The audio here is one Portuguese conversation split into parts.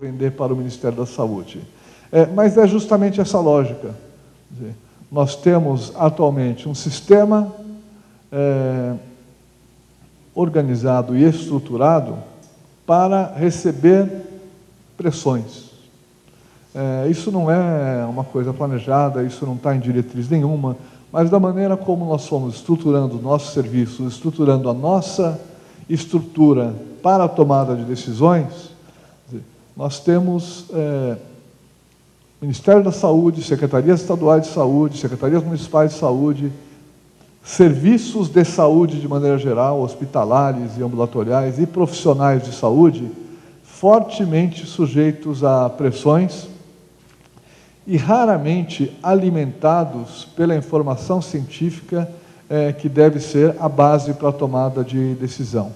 vender para o Ministério da Saúde. Mas é justamente essa lógica. Quer dizer, nós temos atualmente um sistema organizado e estruturado para receber pressões. Isso não é uma coisa planejada, isso não está em diretriz nenhuma, mas da maneira como nós fomos estruturando nossos serviços, estruturando a nossa estrutura para a tomada de decisões, nós temos Ministério da Saúde, Secretarias Estaduais de Saúde, Secretarias Municipais de Saúde, serviços de saúde de maneira geral, hospitalares e ambulatoriais e profissionais de saúde, fortemente sujeitos a pressões e raramente alimentados pela informação científica que deve ser a base para a tomada de decisão.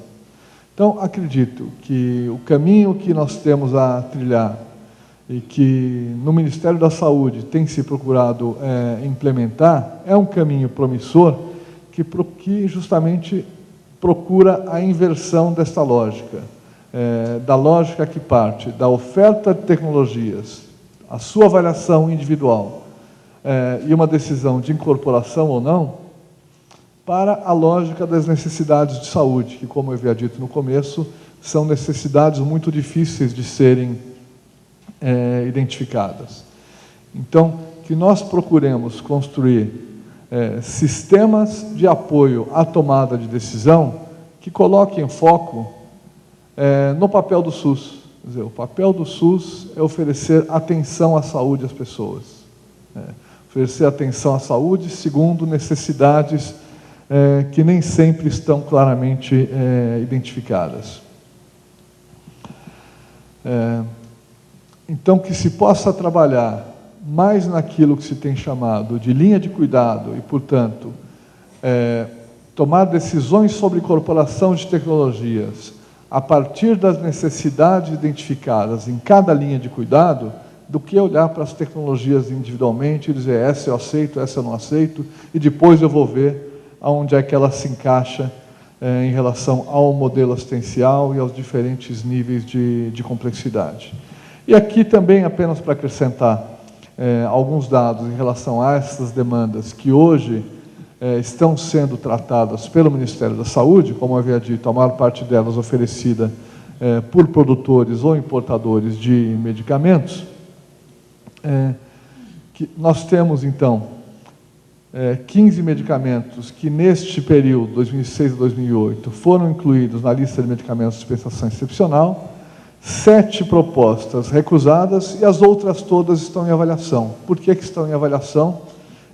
Então, acredito que o caminho que nós temos a trilhar e que no Ministério da Saúde tem se procurado implementar é um caminho promissor que justamente procura a inversão desta lógica, da lógica que parte da oferta de tecnologias, a sua avaliação individual e uma decisão de incorporação ou não, para a lógica das necessidades de saúde, que, como eu havia dito no começo, são necessidades muito difíceis de serem identificadas. Então, que nós procuremos construir sistemas de apoio à tomada de decisão que coloquem foco no papel do SUS. Quer dizer, o papel do SUS é oferecer atenção à saúde às pessoas. Oferecer atenção à saúde segundo necessidades que nem sempre estão claramente identificadas. Então, que se possa trabalhar mais naquilo que se tem chamado de linha de cuidado e, portanto, tomar decisões sobre incorporação de tecnologias a partir das necessidades identificadas em cada linha de cuidado, do que olhar para as tecnologias individualmente e dizer essa eu aceito, essa eu não aceito, e depois eu vou ver aonde é que ela se encaixa em relação ao modelo assistencial e aos diferentes níveis de complexidade. E aqui também, apenas para acrescentar alguns dados em relação a essas demandas que hoje estão sendo tratadas pelo Ministério da Saúde, como eu havia dito, a maior parte delas oferecida por produtores ou importadores de medicamentos, que nós temos, então, 15 medicamentos que, neste período, 2006 a 2008, foram incluídos na lista de medicamentos de dispensação excepcional, 7 propostas recusadas e as outras todas estão em avaliação. Por que estão em avaliação?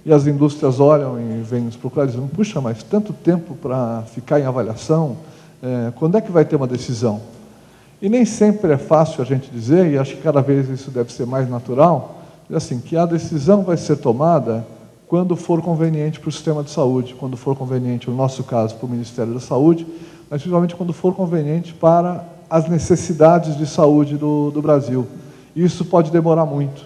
E as indústrias olham e vêm nos procurar dizendo, puxa, mas tanto tempo para ficar em avaliação, quando é que vai ter uma decisão? E nem sempre é fácil a gente dizer, e acho que cada vez isso deve ser mais natural, assim, que a decisão vai ser tomada quando for conveniente para o sistema de saúde, quando for conveniente, no nosso caso, para o Ministério da Saúde, mas principalmente quando for conveniente para as necessidades de saúde do Brasil. E isso pode demorar muito.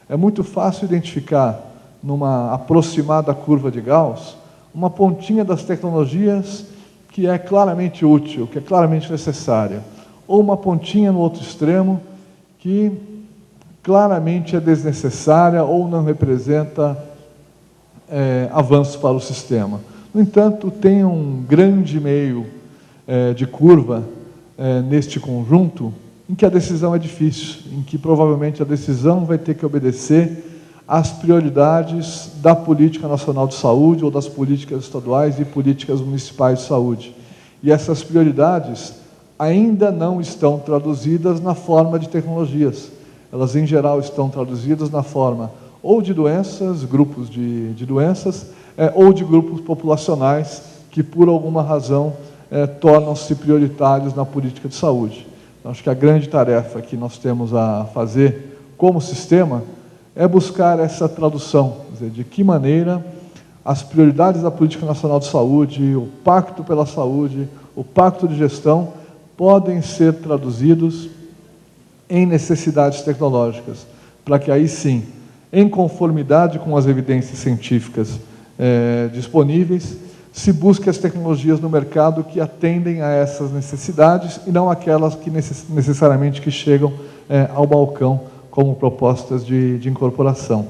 É muito fácil identificar, numa aproximada curva de Gauss, uma pontinha das tecnologias que é claramente útil, que é claramente necessária, ou uma pontinha no outro extremo que claramente é desnecessária ou não representa avanço para o sistema. No entanto, tem um grande meio de curva neste conjunto em que a decisão é difícil, em que provavelmente a decisão vai ter que obedecer às prioridades da Política Nacional de Saúde ou das políticas estaduais e políticas municipais de saúde. E essas prioridades ainda não estão traduzidas na forma de tecnologias. Elas, em geral, estão traduzidas na forma ou de doenças, grupos de doenças, ou de grupos populacionais que, por alguma razão, tornam-se prioritários na política de saúde. Então, acho que a grande tarefa que nós temos a fazer como sistema é buscar essa tradução, quer dizer, de que maneira as prioridades da Política Nacional de Saúde, o Pacto pela Saúde, o Pacto de Gestão, podem ser traduzidos em necessidades tecnológicas, para que aí sim, em conformidade com as evidências científicas disponíveis, se busque as tecnologias no mercado que atendem a essas necessidades e não aquelas que necessariamente que chegam ao balcão como propostas de incorporação.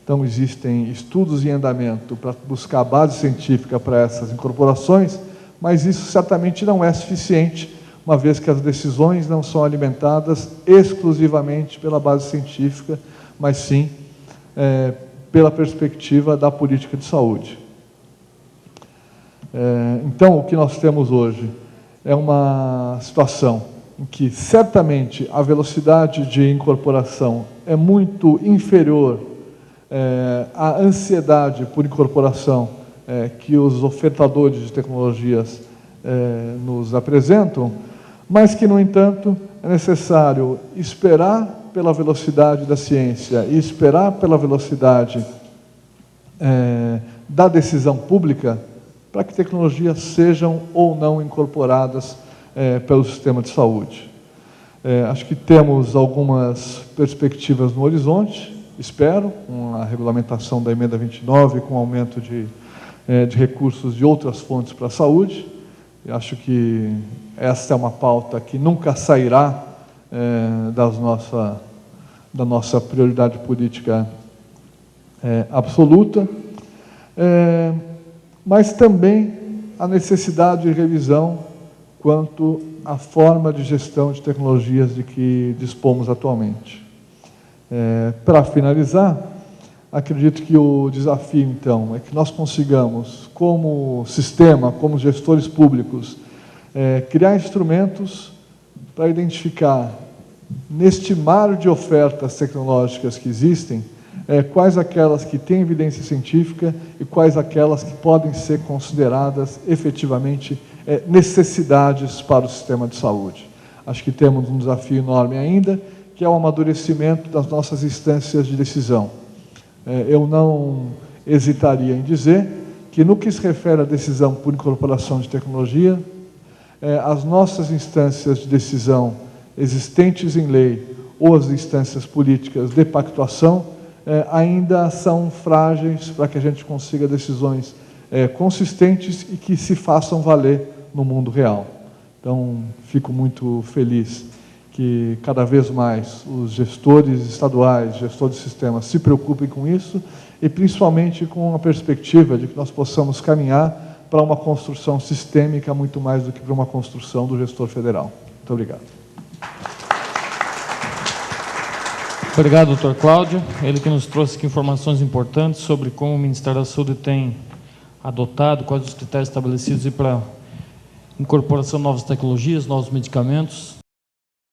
Então, existem estudos em andamento para buscar base científica para essas incorporações, mas isso certamente não é suficiente, uma vez que as decisões não são alimentadas exclusivamente pela base científica, mas sim pela perspectiva da política de saúde. Então, o que nós temos hoje é uma situação em que, certamente, a velocidade de incorporação é muito inferior à ansiedade por incorporação que os ofertadores de tecnologias nos apresentam, mas que, no entanto, é necessário esperar pela velocidade da ciência e esperar pela velocidade da decisão pública para que tecnologias sejam ou não incorporadas pelo sistema de saúde. Acho que temos algumas perspectivas no horizonte, espero, com a regulamentação da emenda 29, com o aumento de recursos de outras fontes para a saúde. Eu acho que essa é uma pauta que nunca sairá da nossa prioridade política absoluta, mas também a necessidade de revisão quanto à forma de gestão de tecnologias de que dispomos atualmente. Para finalizar, acredito que o desafio, então, é que nós consigamos, como sistema, como gestores públicos, criar instrumentos para identificar, neste mar de ofertas tecnológicas que existem, quais aquelas que têm evidência científica e quais aquelas que podem ser consideradas efetivamente necessidades para o sistema de saúde. Acho que temos um desafio enorme ainda, que é o amadurecimento das nossas instâncias de decisão. Eu não hesitaria em dizer que, no que se refere à decisão por incorporação de tecnologia, as nossas instâncias de decisão existentes em lei ou as instâncias políticas de pactuação ainda são frágeis para que a gente consiga decisões consistentes e que se façam valer no mundo real. Então, fico muito feliz que cada vez mais os gestores estaduais, gestores de sistemas se preocupem com isso e principalmente com a perspectiva de que nós possamos caminhar para uma construção sistêmica muito mais do que para uma construção do gestor federal. Muito obrigado. Obrigado, doutor Cláudio. Ele que nos trouxe aqui informações importantes sobre como o Ministério da Saúde tem adotado, quais os critérios estabelecidos para incorporação de novas tecnologias, novos medicamentos.